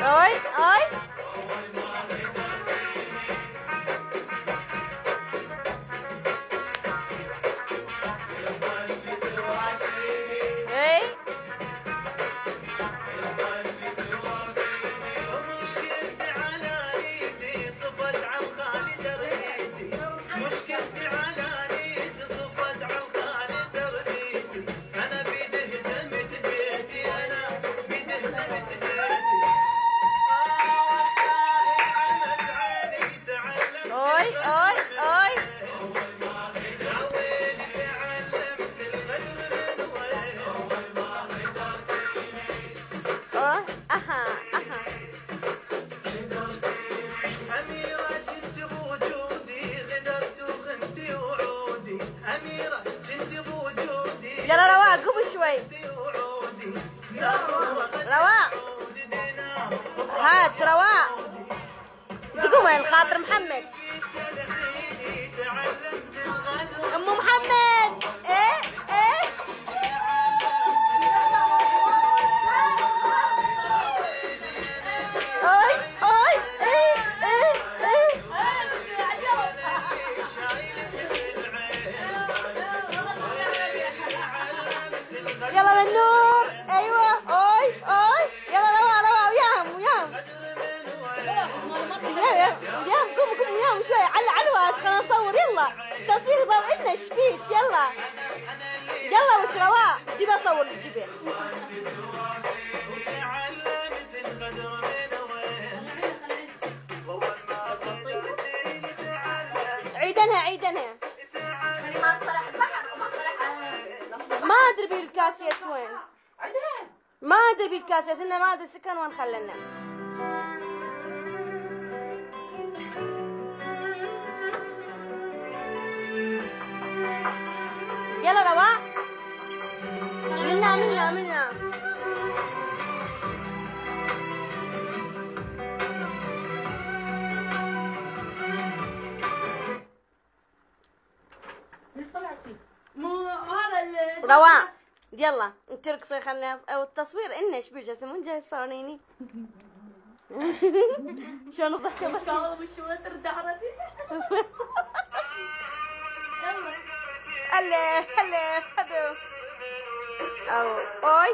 اي اي اي اي اي اي اه اها اها أميرة كنت بوجودي غدرت وغنتي وعودي أميرة كنت بوجودي يلا رواق قوم شوي وعودي رواق هات رواق تقوم الخاطر محمد ام محمد ايه ايه اي اي ايه ايه ايه يلا بالنور ايوه اي اي يلا روا روا وياهم وياهم قوم وياهم شوي على خلينا نصور يلا التصوير يضل لنا شبيك يلا وش روا جيبها صور جيبها عيدنها ما ادري بالكاسيت وين ما ادري بالكاسيت انه ما ادري سكن وين خلنا يلا رواق منا رواق يلا انت رقصي خلنا او التصوير انه ايش بيجي مو جاي تصوريني شلون الضحكه والله بالشوات ردعرتي يلا هلا هدو او اي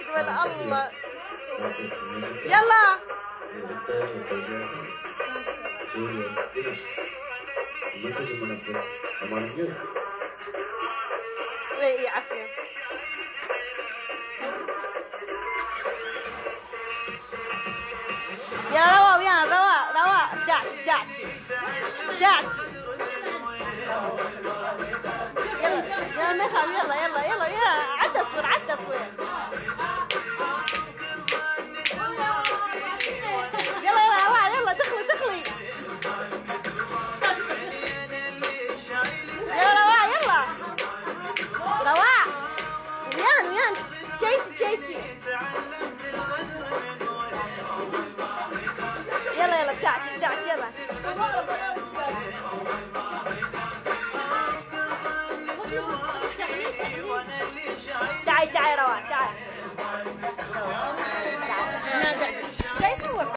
تقول الله يلا اي عافيه يا روا ويا روا دعتي يلا ما يخاف يلا عد تصوير